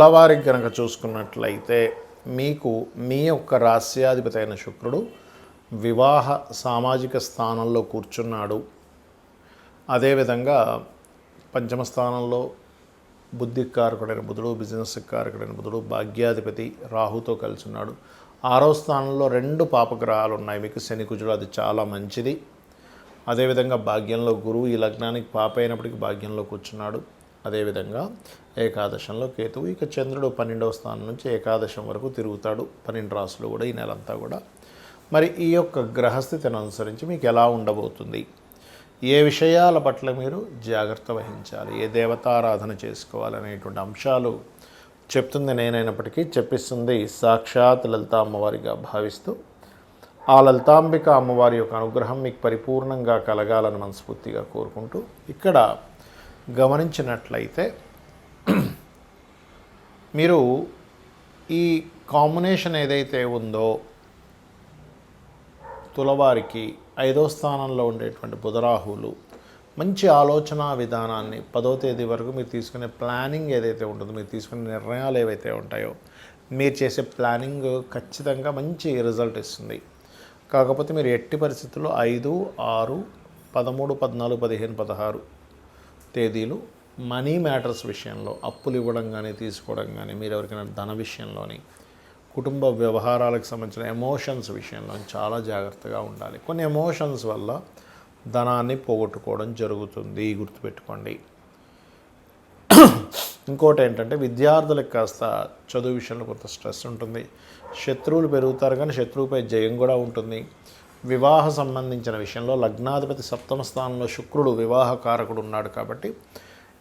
తులవారికి కనుక చూసుకున్నట్లయితే మీకు మీ యొక్క రాస్యాధిపతి అయిన శుక్రుడు వివాహ సామాజిక స్థానంలో కూర్చున్నాడు. అదేవిధంగా పంచమ స్థానంలో బుద్ధి కారకుడైన బుధుడు, బిజినెస్ కారకుడైన బుధుడు, భాగ్యాధిపతి రాహుతో కలిసి ఉన్నాడు. 6వ స్థానంలో 2 పాపగ్రహాలు ఉన్నాయి మీకు, శని కుజుడు, అది చాలా మంచిది. అదేవిధంగా భాగ్యంలో గురువు ఈ లగ్నానికి పాప అయినప్పటికీ భాగ్యంలో కూర్చున్నాడు. అదేవిధంగా ఏకాదశంలో కేతువు, ఇక చంద్రుడు 12వ స్థానం నుంచి ఏకాదశం వరకు తిరుగుతాడు. 12 రాసులు కూడా ఈ నెలంతా కూడా. మరి ఈ యొక్క గ్రహస్థితిని అనుసరించి మీకు ఎలా ఉండబోతుంది, ఏ విషయాల పట్ల మీరు జాగ్రత్త వహించాలి, ఏ దేవతారాధన చేసుకోవాలనేటువంటి అంశాలు చెప్తుంది నేనైనప్పటికీ చెప్పిస్తుంది సాక్షాత్ లలితా అమ్మవారిగా భావిస్తూ, ఆ లలితాంబిక అమ్మవారి యొక్క అనుగ్రహం మీకు పరిపూర్ణంగా కలగాలని మనస్ఫూర్తిగా కోరుకుంటూ, ఇక్కడ గమనించినట్లయితే మీరు ఈ కాంబినేషన్ ఏదైతే ఉందో తులవారికి 5వ స్థానంలో ఉండేటువంటి బుధరాహువులు మంచి ఆలోచన విధానాన్ని 10వ తేదీ వరకు మీరు తీసుకునే ప్లానింగ్ ఏదైతే ఉంటుందో, మీరు తీసుకునే నిర్ణయాలు ఏవైతే ఉంటాయో, మీరు చేసే ప్లానింగ్ ఖచ్చితంగా మంచి రిజల్ట్ ఇస్తుంది. కాకపోతే మీరు ఎట్టి పరిస్థితుల్లో 5, 6, 13, 14, 15, 16 తేదీలు మనీ మ్యాటర్స్ విషయంలో అప్పులు ఇవ్వడం కానీ తీసుకోవడం కానీ, మీరు ఎవరికైనా ధన విషయంలోని, కుటుంబ వ్యవహారాలకు సంబంధించిన ఎమోషన్స్ విషయంలో చాలా జాగ్రత్తగా ఉండాలి. కొన్ని ఎమోషన్స్ వల్ల ధనాన్ని పోగొట్టుకోవడం జరుగుతుంది, గుర్తుపెట్టుకోండి. ఇంకోటి ఏంటంటే విద్యార్థులకు కాస్త చదువు విషయంలో కొంత స్ట్రెస్ ఉంటుంది. శత్రువులు పెరుగుతారు కానీ శత్రువుపై జయం కూడా ఉంటుంది. వివాహ సంబంధించిన విషయంలో లగ్నాధిపతి 7వ స్థానంలో శుక్రుడు వివాహకారకుడు ఉన్నాడు కాబట్టి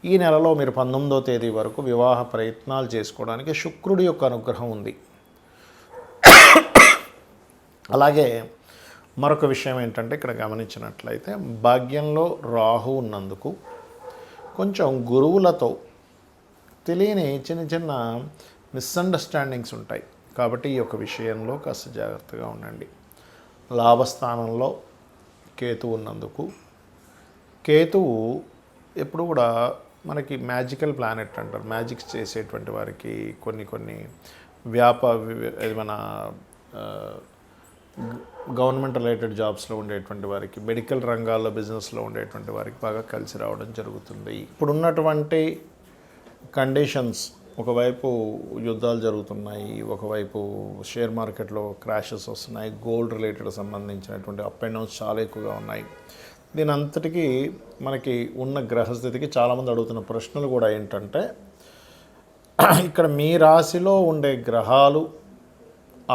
ఈ నెలలో మీరు 19వ తేదీ వరకు వివాహ ప్రయత్నాలు చేసుకోవడానికి శుక్రుడి యొక్క అనుగ్రహం ఉంది. అలాగే మరొక విషయం ఏంటంటే ఇక్కడ గమనించినట్లయితే భాగ్యంలో రాహు ఉన్నందుకు కొంచెం గురువులతో తెలియని చిన్న చిన్న మిస్అండర్స్టాండింగ్స్ ఉంటాయి. కాబట్టి ఈ యొక్క విషయంలో కాస్త జాగ్రత్తగా ఉండండి. లాభస్థానంలో కేతువు ఉన్నందుకు, కేతువు ఎప్పుడు కూడా మనకి మ్యాజికల్ ప్లానెట్ అంటారు. మ్యాజిక్స్ చేసేటువంటి వారికి కొన్ని మన గవర్నమెంట్ రిలేటెడ్ జాబ్స్లో ఉండేటువంటి వారికి, మెడికల్ రంగాల్లో బిజినెస్లో ఉండేటువంటి వారికి బాగా కలిసి రావడం జరుగుతుంది. ఇప్పుడున్నటువంటి కండిషన్స్, ఒకవైపు యుద్ధాలు జరుగుతున్నాయి, ఒకవైపు షేర్ మార్కెట్లో క్రాషెస్ వస్తున్నాయి, గోల్డ్ రిలేటెడ్ సంబంధించినటువంటి అప్ అండ్ డౌన్స్ చాలా ఎక్కువగా ఉన్నాయి. దీని అంతటికీ మనకి ఉన్న గ్రహస్థితికి చాలామంది అడుగుతున్న ప్రశ్నలు కూడా ఏంటంటే, ఇక్కడ మీ రాశిలో ఉండే గ్రహాలు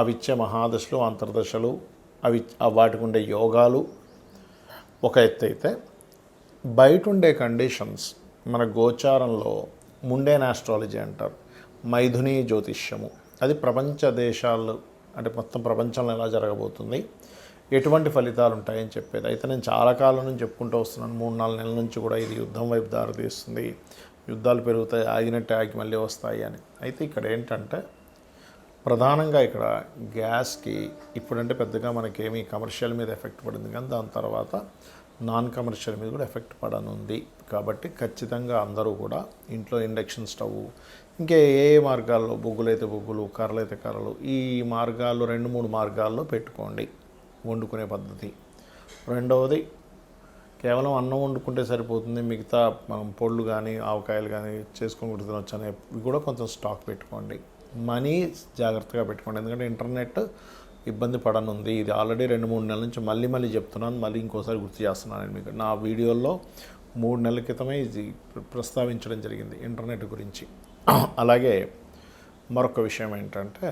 అవిచ్చే మహాదశలు, అంతర్దశలు, వాటికి ఉండే యోగాలు ఒక ఎత్తు అయితే, బయట ఉండే కండిషన్స్ మన గోచారంలో ముండేన్ ఆస్ట్రాలజీ అంటారు, మైథుని జ్యోతిష్యము, అది ప్రపంచ దేశాలు అంటే మొత్తం ప్రపంచంలో ఎలా జరగబోతుంది, ఎటువంటి ఫలితాలు ఉంటాయని చెప్పేది. అయితే నేను చాలా కాలం నుంచి చెప్పుకుంటూ వస్తున్నాను, 3-4 నెలల నుంచి కూడా ఇది యుద్ధం వైపు దారితీస్తుంది, యుద్ధాలు పెరుగుతాయి, ఆగినట్టు ఆగి మళ్ళీ వస్తాయి అని. అయితే ఇక్కడ ఏంటంటే ప్రధానంగా ఇక్కడ గ్యాస్కి ఇప్పుడంటే పెద్దగా మనకేమీ కమర్షియల్ మీద ఎఫెక్ట్ పడింది, కానీ దాని తర్వాత నాన్ కమర్షియల్ మీద కూడా ఎఫెక్ట్ పడనుంది. కాబట్టి ఖచ్చితంగా అందరూ కూడా ఇంట్లో ఇండక్షన్ స్టవ్, ఇంకే ఏ మార్గాల్లో, బొగ్గులైతే బొగ్గులు, కర్రలైతే కర్రలు, ఈ మార్గాల్లో 2-3 మార్గాల్లో పెట్టుకోండి వండుకునే పద్ధతి. రెండవది, కేవలం అన్నం వండుకుంటే సరిపోతుంది, మిగతా మనం పొళ్ళు కానీ ఆవకాయలు కానీ చేసుకొని తినొచ్చు అనేవి కూడా కొంచెం స్టాక్ పెట్టుకోండి. మనీ జాగ్రత్తగా పెట్టుకోండి, ఎందుకంటే ఇంటర్నెట్ ఇబ్బంది పడనుంది. ఇది ఆల్రెడీ 2-3 నెలల నుంచి మళ్ళీ చెప్తున్నాను, మళ్ళీ ఇంకోసారి గుర్తు చేస్తున్నాను. మీకు నా వీడియోల్లో 3 నెలల క్రితమే ఇది ప్రస్తావించడం జరిగింది ఇంటర్నెట్ గురించి. అలాగే మరొక విషయం ఏంటంటే,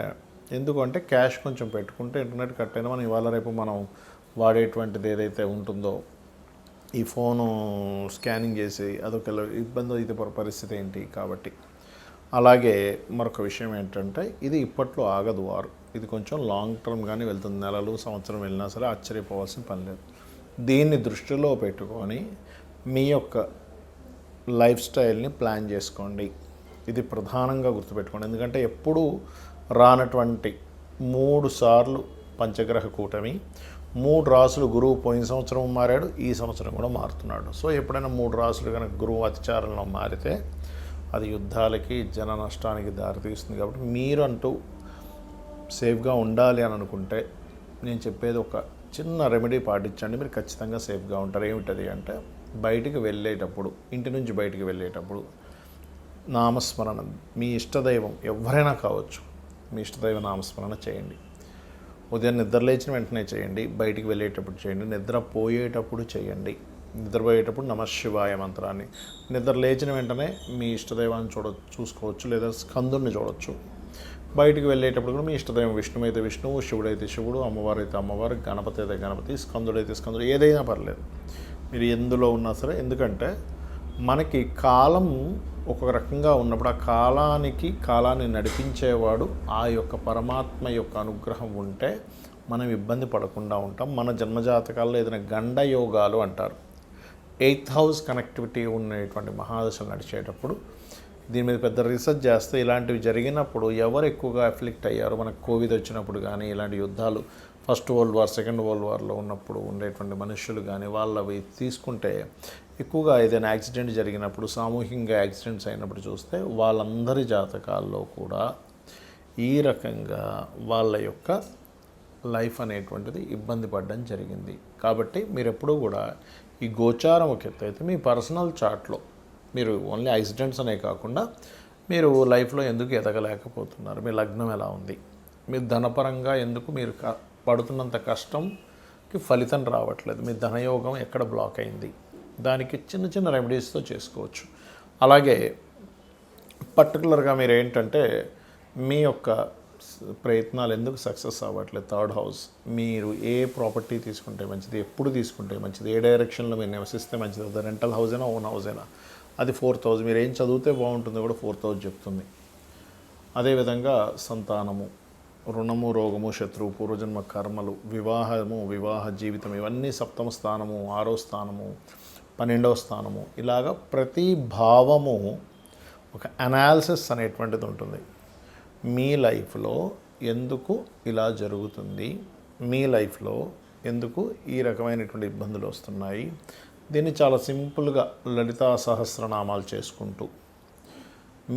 ఎందుకంటే క్యాష్ కొంచెం పెట్టుకుంటే ఇంటర్నెట్ కట్ అయినా మనం ఇవాళ రేపు మనం వాడేటువంటిది ఏదైతే ఉంటుందో, ఈ ఫోను స్కానింగ్ చేసి అదొక ఇబ్బంది అయితే పరిస్థితి ఏంటి. కాబట్టి అలాగే మరొక విషయం ఏంటంటే, ఇది ఇప్పట్లో ఆగదు వారు, ఇది కొంచెం లాంగ్ టర్మ్ కానీ వెళ్తుంది, నెలలు సంవత్సరం వెళ్ళినా సరే ఆశ్చర్యపోవాల్సిన పని లేదు. దీన్ని దృష్టిలో పెట్టుకొని మీ యొక్క లైఫ్ స్టైల్ని ప్లాన్ చేసుకోండి. ఇది ప్రధానంగా గుర్తుపెట్టుకోండి, ఎందుకంటే ఎప్పుడూ రానటువంటి 3 సార్లు పంచగ్రహ కూటమి, 3 రాసులు గురువు పోయిన సంవత్సరం మారాడు, ఈ సంవత్సరం కూడా మారుతున్నాడు. సో ఎప్పుడైనా 3 రాసులు కనుక గురువు అతిచారంలో మారితే అది యుద్ధాలకి, జన నష్టానికి దారితీస్తుంది. కాబట్టి మీరంటూ సేఫ్గా ఉండాలి అని అనుకుంటే నేను చెప్పేది ఒక చిన్న రెమెడీ పాటించండి, మీరు ఖచ్చితంగా సేఫ్గా ఉంటారు. ఏమిటది అంటే, బయటికి వెళ్ళేటప్పుడు, ఇంటి నుంచి బయటికి వెళ్ళేటప్పుడు నామస్మరణ, మీ ఇష్టదైవం ఎవరైనా కావచ్చు, మీ ఇష్టదైవ నామస్మరణ చేయండి. ఉదయం నిద్ర లేచిన వెంటనే చేయండి, బయటికి వెళ్ళేటప్పుడు చేయండి, నిద్రపోయేటప్పుడు చేయండి. నిద్రపోయేటప్పుడు నమశివాయ మంత్రాన్ని, నిద్ర లేచిన వెంటనే మీ ఇష్టదైవాన్ని చూసుకోవచ్చు, లేదా స్కందుని చూడవచ్చు. బయటికి వెళ్ళేటప్పుడు కూడా మీ ఇష్టదైవం విష్ణువు అయితే విష్ణువు, శివుడైతే శివుడు, అమ్మవారు అయితే అమ్మవారు, గణపతి అయితే గణపతి, స్కందుడైతే స్కందుడు, ఏదైనా పర్లేదు, మీరు ఎందులో ఉన్నా సరే. ఎందుకంటే మనకి కాలం ఒక రకంగా ఉన్నప్పుడు ఆ కాలాన్ని నడిపించేవాడు ఆ యొక్క పరమాత్మ యొక్క అనుగ్రహం ఉంటే మనం ఇబ్బంది పడకుండా ఉంటాం. మన జన్మజాతకాల్లో ఏదైనా గండయోగాలు అంటారు, 8th హౌస్ కనెక్టివిటీ ఉన్నటువంటి మహాదశలు నడిచేటప్పుడు, దీని మీద పెద్ద రీసెర్చ్ చేస్తే ఇలాంటివి జరిగినప్పుడు ఎవరు ఎక్కువగా అఫ్లిక్ట్ అయ్యారు, మనకు కోవిడ్ వచ్చినప్పుడు కానీ, ఇలాంటి యుద్ధాలు first world war, second world వార్లో ఉన్నప్పుడు ఉండేటువంటి మనుషులు కానీ, వాళ్ళవి తీసుకుంటే ఎక్కువగా ఏదైనా యాక్సిడెంట్ జరిగినప్పుడు, సామూహికంగా యాక్సిడెంట్స్ అయినప్పుడు చూస్తే వాళ్ళందరి జాతకాల్లో కూడా ఈ రకంగా వాళ్ళ యొక్క లైఫ్ అనేటువంటిది ఇబ్బంది పడడం జరిగింది. కాబట్టి మీరు ఎప్పుడూ కూడా ఈ గోచారం ఒక ఎత్తు అయితే, మీ పర్సనల్ చార్ట్లో మీరు ఓన్లీ యాక్సిడెంట్స్ అనే కాకుండా మీరు లైఫ్లో ఎందుకు ఎదగలేకపోతున్నారు, మీ లగ్నం ఎలా ఉంది, మీరు ధనపరంగా ఎందుకు మీరు పడుతున్నంత కష్టంకి ఫలితం రావట్లేదు, మీ ధనయోగం ఎక్కడ బ్లాక్ అయింది, దానికి చిన్న చిన్న రెమెడీస్తో చేసుకోవచ్చు. అలాగే పర్టికులర్గా మీరు ఏంటంటే మీ యొక్క ప్రయత్నాలు ఎందుకు సక్సెస్ అవ్వట్లేదు, 3rd హౌస్, మీరు ఏ ప్రాపర్టీ తీసుకుంటే మంచిది, ఎప్పుడు తీసుకుంటే మంచిది, ఏ డైరెక్షన్లో మీరు నివసిస్తే మంచిది, అది రెంటల్ హౌస్ అయినా ఓన్ హౌస్ అయినా, అది 4th హౌస్, మీరు ఏం చదివితే బాగుంటుందో కూడా 4th హౌస్ చెప్తుంది. అదేవిధంగా సంతానము, రుణము, రోగము, శత్రువు, పూర్వజన్మ కర్మలు, వివాహము, వివాహ జీవితం, ఇవన్నీ 7వ స్థానము, 6వ స్థానము, 12వ స్థానము, ఇలాగా ప్రతి భావము ఒక అనాలిసిస్ అనేటువంటిది ఉంటుంది. మీ లైఫ్లో ఎందుకు ఇలా జరుగుతుంది, మీ లైఫ్లో ఎందుకు ఈ రకమైనటువంటి ఇబ్బందులు వస్తున్నాయి, దీన్ని చాలా సింపుల్గా లలితా సహస్రనామాలు చేసుకుంటూ,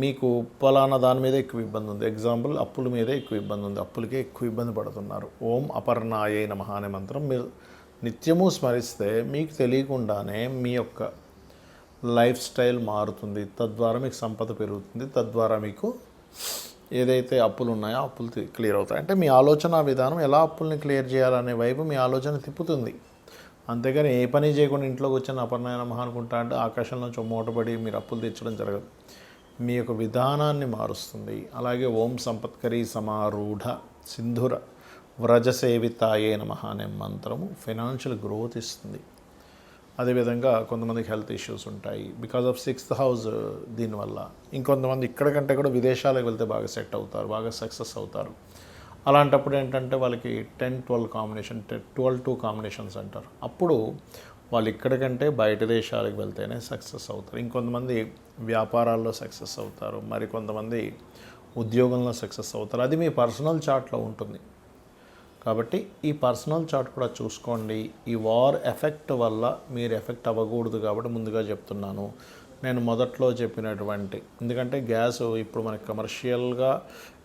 మీకు పలానా దాని మీద ఎక్కువ ఇబ్బంది ఉంది, ఎగ్జాంపుల్ అప్పుల మీదే ఎక్కువ ఇబ్బంది ఉంది, అప్పులకే ఎక్కువ ఇబ్బంది పడుతున్నారు, ఓం అపర్ణాయే నమః అనే మంత్రం మీరు నిత్యము స్మరిస్తే మీకు తెలియకుండానే మీ యొక్క లైఫ్ స్టైల్ మారుతుంది. తద్వారా మీకు సంపద పెరుగుతుంది, తద్వారా మీకు ఏదైతే అప్పులు ఉన్నాయో అప్పులు క్లియర్ అవుతాయి. అంటే మీ ఆలోచన విధానం ఎలా అప్పుల్ని క్లియర్ చేయాలనే వైపు మీ ఆలోచన తిప్పుతుంది. అంతేగాని ఏ పని చేయకుండా ఇంట్లోకి వచ్చిన అపర్ణాయ నమః అనుకుంటా అంటే ఆకాశంలోంచి మూటపడి మీరు అప్పులు తెచ్చడం జరగదు. మీ యొక్క విధానాన్ని మారుస్తుంది. అలాగే ఓం సంపత్కరీ సమారూఢ సింధుర వ్రజసేవితాయే నమః అనే మంత్రము ఫైనాన్షియల్ గ్రోత్ ఇస్తుంది. అదేవిధంగా కొంతమందికి హెల్త్ ఇష్యూస్ ఉంటాయి బికాజ్ ఆఫ్ 6th హౌస్. దీనివల్ల ఇంకొంతమంది ఇక్కడికంటే కూడా విదేశాలకు వెళ్తే బాగా సెట్ అవుతారు, బాగా సక్సెస్ అవుతారు. అలాంటప్పుడు ఏంటంటే వాళ్ళకి 10-12 కాంబినేషన్, 12-2 కాంబినేషన్స్ అంటారు. అప్పుడు వాళ్ళు ఇక్కడికంటే బయట దేశాలకు వెళ్తేనే సక్సెస్ అవుతారు. ఇంకొంతమంది వ్యాపారాల్లో సక్సెస్ అవుతారు, మరి కొంతమంది ఉద్యోగంలో సక్సెస్ అవుతారు. అది మీ పర్సనల్ చార్ట్లో ఉంటుంది. కాబట్టి ఈ పర్సనల్ చార్ట్ కూడా చూసుకోండి. ఈ వార్ ఎఫెక్ట్ వల్ల మీరు ఎఫెక్ట్ అవ్వకూడదు కాబట్టి ముందుగా చెప్తున్నాను. నేను మొదట్లో చెప్పినటువంటి, ఎందుకంటే గ్యాస్ ఇప్పుడు మనకి కమర్షియల్గా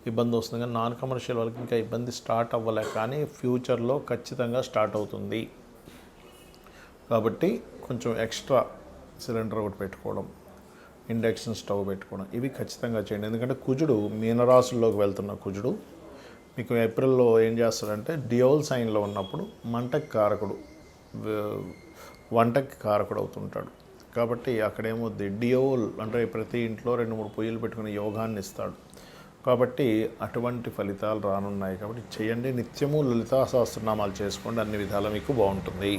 ఇబ్బంది వస్తుంది కానీ నాన్ కమర్షియల్ వాళ్ళకి ఇంకా ఇబ్బంది స్టార్ట్ అవ్వలే, కానీ ఫ్యూచర్లో ఖచ్చితంగా స్టార్ట్ అవుతుంది. కాబట్టి కొంచెం ఎక్స్ట్రా సిలిండర్ ఒకటి పెట్టుకోవడం, ఇండక్షన్ స్టవ్ పెట్టుకోవడం, ఇవి ఖచ్చితంగా చేయండి. ఎందుకంటే కుజుడు మీనరాశుల్లోకి వెళ్తున్న కుజుడు మీకు ఏప్రిల్లో ఏం చేస్తాడంటే డియోల్ సైన్లో ఉన్నప్పుడు మంటకి కారకుడు, వంటకి కారకుడు అవుతుంటాడు. కాబట్టి అక్కడేమవుద్ది, డియోల్ అంటే ప్రతి ఇంట్లో 2-3 పొయ్యిలు పెట్టుకుని యోగాన్ని ఇస్తాడు. కాబట్టి అటువంటి ఫలితాలు రానున్నాయి. కాబట్టి చేయండి, నిత్యము లలితా సహస్రనామాలు చేసుకోండి, అన్ని విధాలా మీకు బాగుంటుంది.